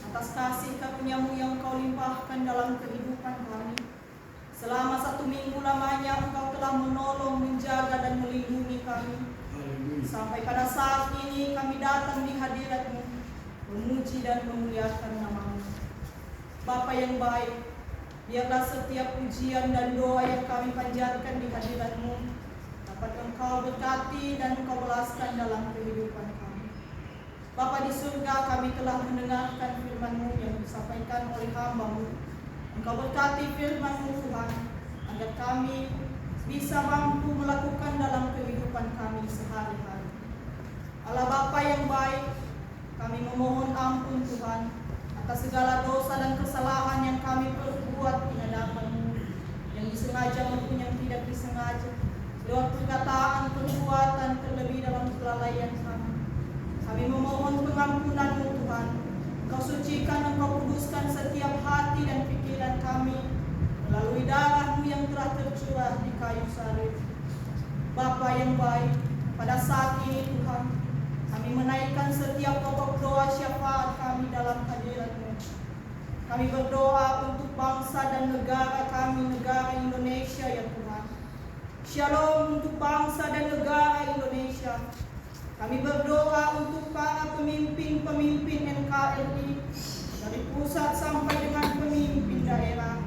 atas kasih karunia-Mu yang Kau limpahkan dalam kehidupan kami. Selama 1 minggu lamanya Engkau telah menolong, menjaga dan melindungi kami. Sampai pada saat ini kami datang di hadirat-Mu, memuji dan memuliakan nama-Mu. Bapa yang baik, biarlah setiap pujian dan doa yang kami panjatkan di hadirat-Mu dapat Engkau berkati dan Engkau balaskan dalam kehidupan kami. Bapa di surga, kami telah mendengarkan firman-Mu yang disampaikan oleh hamba-Mu. Engkau berkati firman-Mu Tuhan, agar kami bisa mampu melakukan dalam kehidupan kami sehari-hari. Allah Bapa yang baik, kami memohon ampun Tuhan atas segala dosa dan kesalahan yang kami perbuat di hadapan-Mu, yang disengaja maupun yang tidak disengaja, lewat perkataan, perbuatan, terlebih dalam kelalaian kami. Kami memohon pengampunan-Mu Tuhan. Engkau sucikan, Engkau kuduskan setiap hati dan pikiran kami melalui darah-Mu yang telah tercurah di kayu salib. Bapa yang baik, pada saat ini Tuhan, kami menaikkan setiap pokok doa syafaat kami dalam hadirat-Mu. Kami berdoa untuk bangsa dan negara kami, negara Indonesia ya Tuhan. Shalom untuk bangsa dan negara Indonesia. Kami berdoa untuk para pemimpin-pemimpin NKRI, dari pusat sampai dengan pemimpin daerah.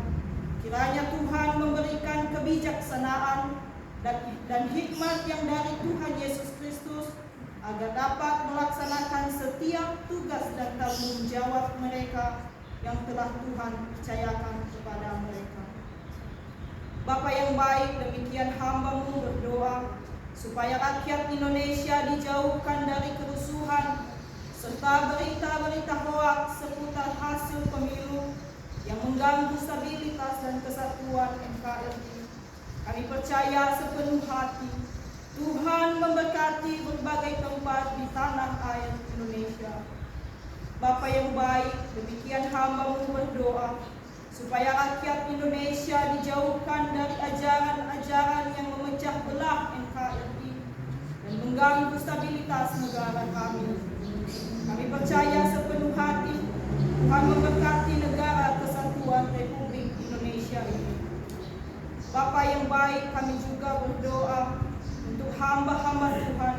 Kiranya Tuhan memberikan kebijaksanaan dan hikmat yang dari Tuhan Yesus Kristus, agar dapat melaksanakan setiap tugas dan tanggung jawab mereka yang telah Tuhan percayakan kepada mereka. Bapa yang baik, demikian hamba-Mu berdoa supaya rakyat Indonesia dijauhkan dari kerusuhan serta berita-berita hoaks seputar hasil pemilu yang mengganggu stabilitas dan kesatuan NKRI. Kami percaya sepenuh hati Tuhan memberkati berbagai tempat di tanah air Indonesia. Bapa yang baik, demikian hamba-Mu berdoa supaya rakyat Indonesia dijauhkan dari ajaran-ajaran yang memecah belah NKRI dan mengganggu stabilitas negara kami. Kami percaya sepenuh hati Tuhan memberkati negara kesatuan Republik Indonesia ini. Bapa yang baik, kami juga berdoa untuk hamba-hamba Tuhan,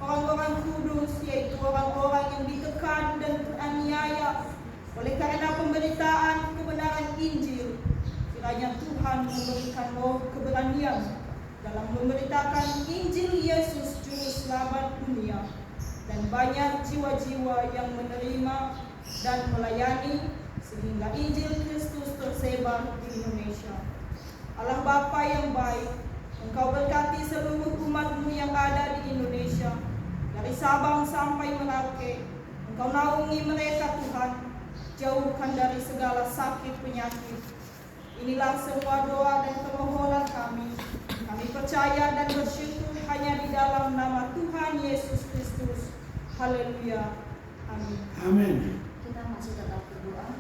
orang-orang kudus, yaitu orang-orang yang ditekan dan teraniaya oleh karena pemberitaan kebenaran Injil. Kiranya Tuhan memberikan roh keberanian dalam memberitakan Injil Yesus Juru Selamat dunia, dan banyak jiwa-jiwa yang menerima dan melayani sehingga Injil Kristus tersebar di Indonesia. Allah Bapa yang baik, Engkau berkati seluruh umat-Mu yang ada di Indonesia, dari Sabang sampai Merauke. Engkau naungi mereka Tuhan, jauhkan dari segala sakit penyakit. Inilah semua doa dan permohonan kami. Kami percaya dan bersyukur hanya di dalam nama Tuhan Yesus Kristus. Haleluya. Amin. Amin. Kita masih tetap berdoa.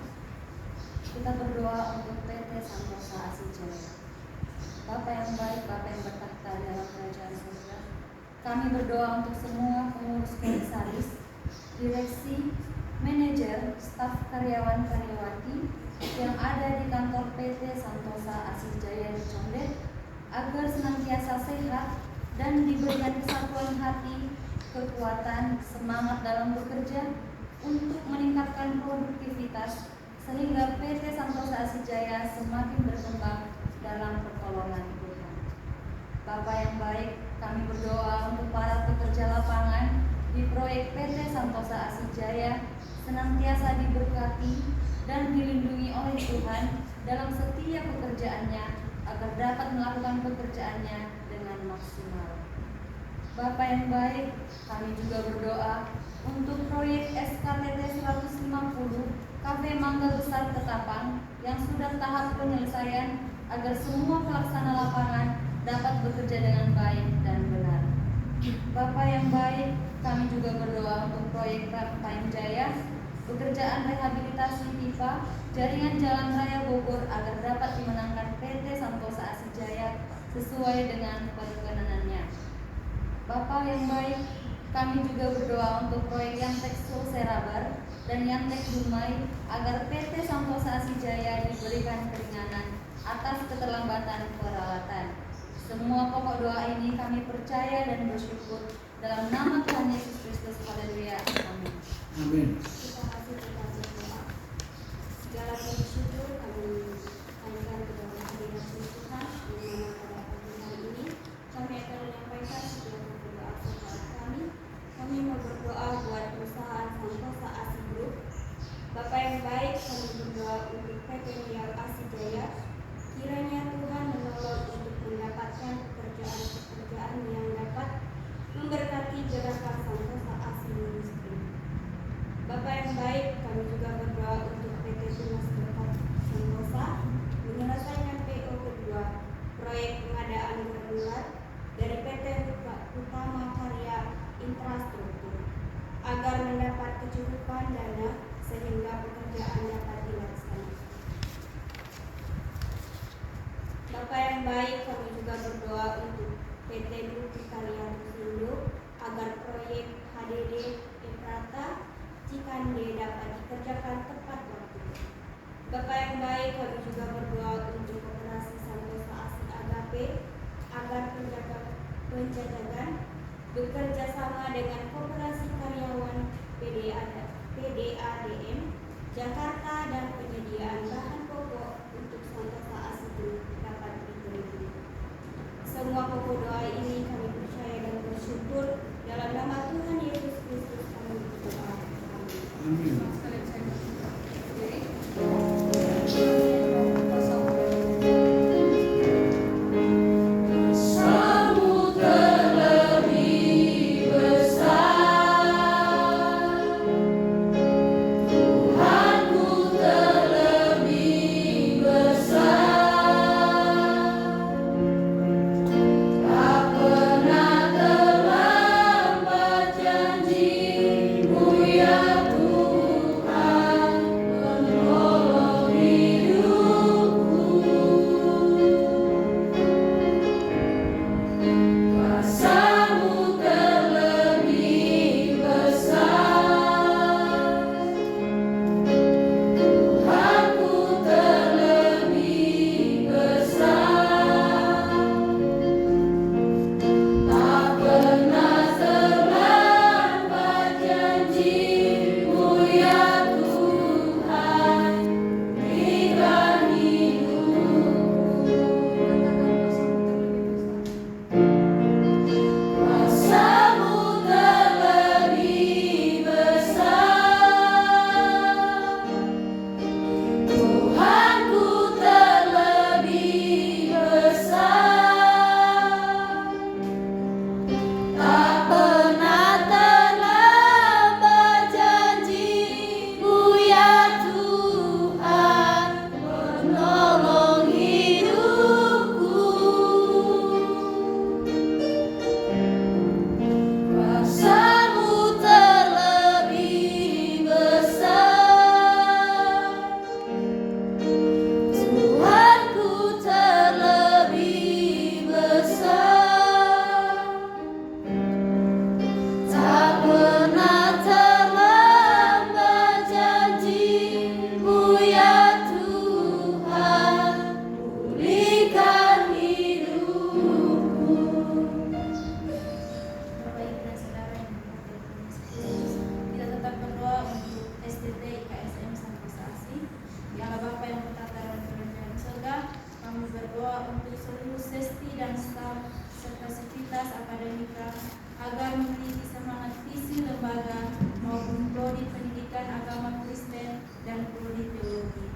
Kita berdoa untuk PT Santosa Asijaya. Bapa yang baik, Bapa yang bertakhta dalam kerajaan surga, kami berdoa untuk semua pengurus komisaris, direksi, manajer, staf karyawan-karyawati yang ada di kantor PT Santosa Asijaya di Condet, agar senantiasa sehat dan diberikan kesatuan hati, kekuatan, semangat dalam bekerja untuk meningkatkan produktivitas, sehingga PT Santosa Asijaya semakin berkembang dalam pertolongan Tuhan. Bapa yang baik, kami berdoa untuk para pekerja lapangan di proyek PT Santosa Asijaya senantiasa diberkati dan dilindungi oleh Tuhan dalam setiap pekerjaannya, agar dapat melakukan pekerjaannya dengan maksimal. Bapa yang baik, kami juga berdoa untuk proyek SKTT 150 Kafe Mangga Besar Ketapang yang sudah tahap penyelesaian, agar semua pelaksana lapangan dapat bekerja dengan baik dan benar. Bapa yang baik, Kami juga berdoa untuk proyek Payung Jaya, pekerjaan rehabilitasi pipa, jaringan jalan raya Bogor agar dapat dimenangkan PT Santosa Asih Jaya sesuai dengan perkenanannya. Bapak yang baik, kami juga berdoa untuk proyek Yantek Sulserabar dan Yantek Dumai agar PT Santosa Asih Jaya diberikan keringanan atas keterlambatan peralatan. Semua pokok doa ini kami percaya dan bersyukur dalam nama Tuhan Yesus Kristus. Haleluya. Amin. Amin. Kita kasih kita berdoa. Segala puji syukur kami hanyutkan ke dalam hadirat Tuhan di mana pada pagi hari ini kami akan menyampaikan setiap doa sahabat kami. Kami mau berdoa buat perusahaan Santosa Asih Group. Bapak yang baik, kami berdoa untuk PT Nial Asih Jaya. Kiranya Tuhan menolong untuk mendapatkan pekerjaan-pekerjaan yang dapat memberkati gerakan Santosa Asih Ministry. Bapak yang baik, kami juga berdoa untuk PT Tunas Berkat Santosa menyelesaikan PO kedua proyek pengadaan gerbulan dari PT Utama Karya Infrastruktur agar mendapat kecukupan dana sehingga pekerjaan dapat dilaksanakan. Bapak yang baik, kami juga berdoa untuk PT Bukti Karya Indo agar proyek HDD Eprata Cikande dapat dikerjakan tepat waktu. Bapak yang baik, kami juga berdoa untuk Koperasi Santosa Asih Agape agar penjagaan bekerja sama dengan Koperasi Karyawan PDADM Jakarta dan penyediaan bahan pokok untuk Santosa Asih Group dapat diterima. Semua pokok doa ini kami percaya dan bersyukur dalam nama Tuhan Yesus Kristus kami berdoa. Amin. agar memiliki semangat visi lembaga maupun prodi pendidikan agama Kristen dan prodi teologi.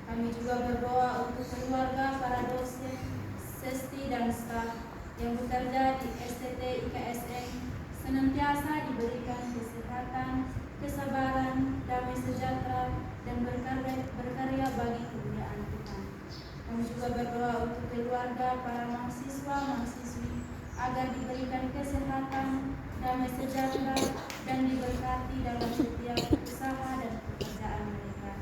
Kami juga berdoa untuk keluarga para dosen, sesti dan staf yang bekerja di STT IKSN senantiasa diberikan kesehatan, kesabaran, damai sejahtera, dan berkarya bagi kemuliaan Tuhan. Kami juga berdoa untuk keluarga para mahasiswa-mahasiswi agar diberikan kesehatan, damai sejahtera, dan diberkati dalam setiap usaha dan pekerjaan mereka.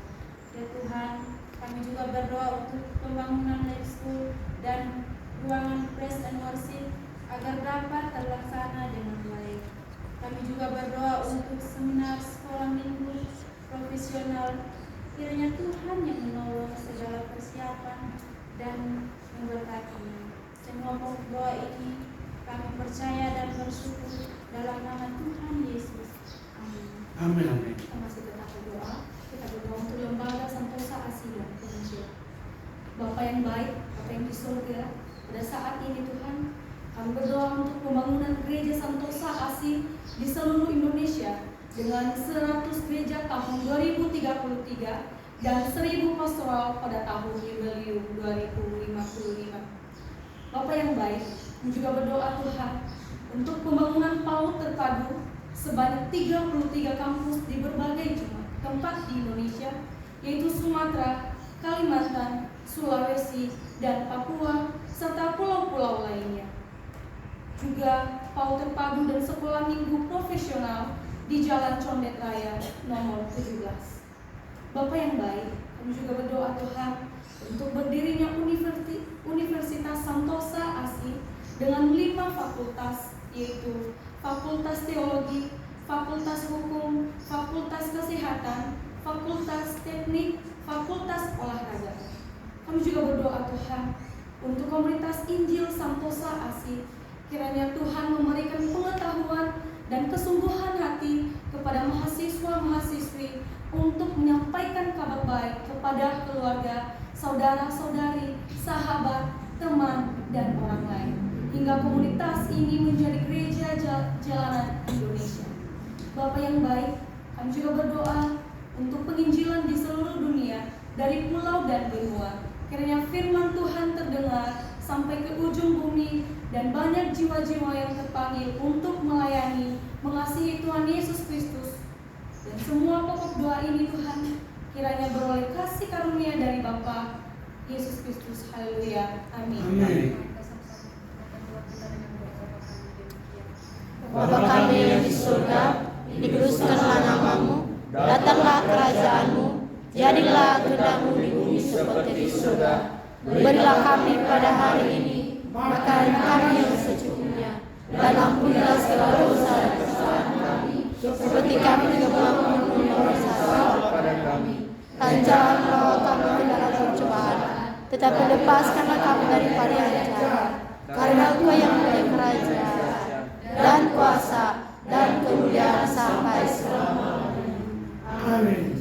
Ya Tuhan, kami juga berdoa untuk pembangunan Life School dan ruangan praise and worship agar dapat terlaksana dengan baik. Kami juga berdoa untuk seminar sekolah minggu profesional. Kiranya Tuhan yang menolong segala persiapan dan memberkatinya. Semua pokok doa ini kami percaya dan bersyukur dalam nama Tuhan Yesus. Amin. Amin. Kita masih tetap berdoa. Kita berdoa untuk lembaga Santosa Asi dan Indonesia. Bapa yang baik, Bapa yang di surga, pada saat ini Tuhan, kami berdoa untuk pembangunan gereja Santosa Asi di seluruh Indonesia dengan 100 gereja tahun 2033 dan 1000 pastoral pada tahun Jubileum 2055. Bapa yang baik, kami juga berdoa Tuhan untuk pembangunan PAUD terpadu sebanyak 33 kampus di berbagai tempat di Indonesia, yaitu Sumatera, Kalimantan, Sulawesi, dan Papua, serta pulau-pulau lainnya. Juga PAUD terpadu dan sekolah minggu profesional di Jalan Condet Raya nomor 17. Bapak yang baik, kami juga berdoa Tuhan untuk berdirinya Universitas Santosa Asi dengan 5 fakultas, yaitu Fakultas Teologi, Fakultas Hukum, Fakultas Kesehatan, Fakultas Teknik, Fakultas Olahraga. Kami juga berdoa Tuhan untuk komunitas Injil Santosa Asi. Kiranya Tuhan memberikan pengetahuan dan kesungguhan hati kepada mahasiswa-mahasiswi untuk menyampaikan kabar baik kepada keluarga, saudara-saudari, sahabat, teman, dan orang lain. Hingga komunitas ini menjadi gereja jalanan Indonesia. Bapak yang baik, kami juga berdoa untuk penginjilan di seluruh dunia, dari pulau dan benua. Kiranya firman Tuhan terdengar sampai ke ujung bumi dan banyak jiwa-jiwa yang terpanggil untuk melayani, mengasihi Tuhan Yesus Kristus. Dan semua pokok doa ini Tuhan kiranya beroleh kasih karunia dari Bapa Yesus Kristus. Haleluya. Amin. Bapa kami yang di surga, dikuduskanlah namamu, datanglah kerajaanmu, jadilah kehendak-Mu di bumi seperti di surga. Berilah kami pada hari ini makanan kami yang secukupnya, dan ampunilah segala dosa dan kesalahan kami, seperti kami juga mengampuni orang salah pada kami. Dan jangan membawa kami ke dalam pencobaan, tetapi lepaskanlah kami daripada yang jahat. Karena Engkau yang punya kerajaan dan kuasa dan kemuliaan sampai selama-lamanya. Amin.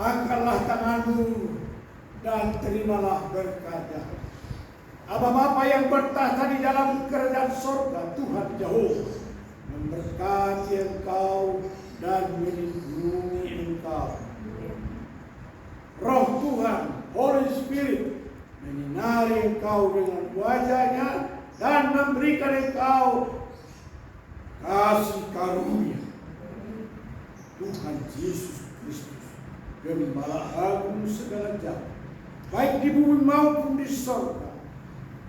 Angkatlah tanganmu dan terimalah berkatnya. Bapa yang bertahta di dalam kerajaan sorga, Tuhan Yahweh memberkati engkau dan melindungi engkau. Roh Tuhan, Holy Spirit, menyinari engkau dengan wajahnya dan memberikan engkau kasih karunia. Tuhan Yesus Kristus, Gembala agung segala jalan, baik di bumi maupun di surga,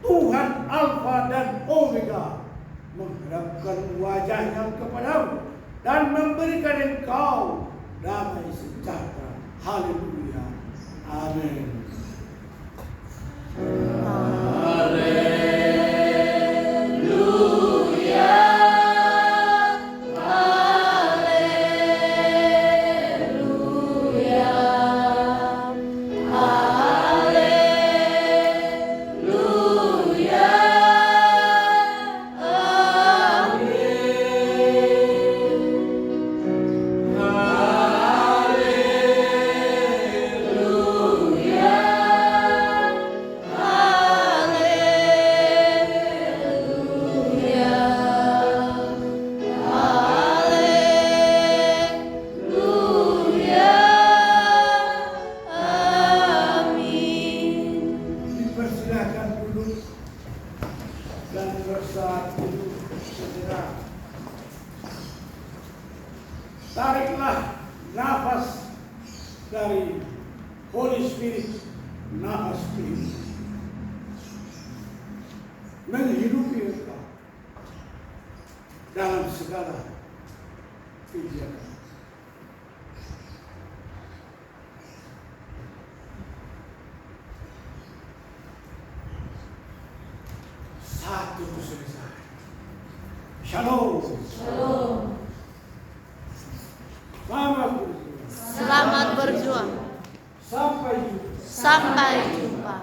Tuhan Alfa dan Omega, menghadapkan wajahnya kepadamu dan memberikan engkau damai sejahtera. Haleluya. Amin. Tariklah nafas dari Holy Spirit, nafas kehidupan, menghidupi engkau dalam segala kegiatan. Satu selesai. Shalom. Shalom. Selamat berjuang. Selamat berjuang. Sampai jumpa. Sampai jumpa.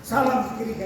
Salam kiri kanan.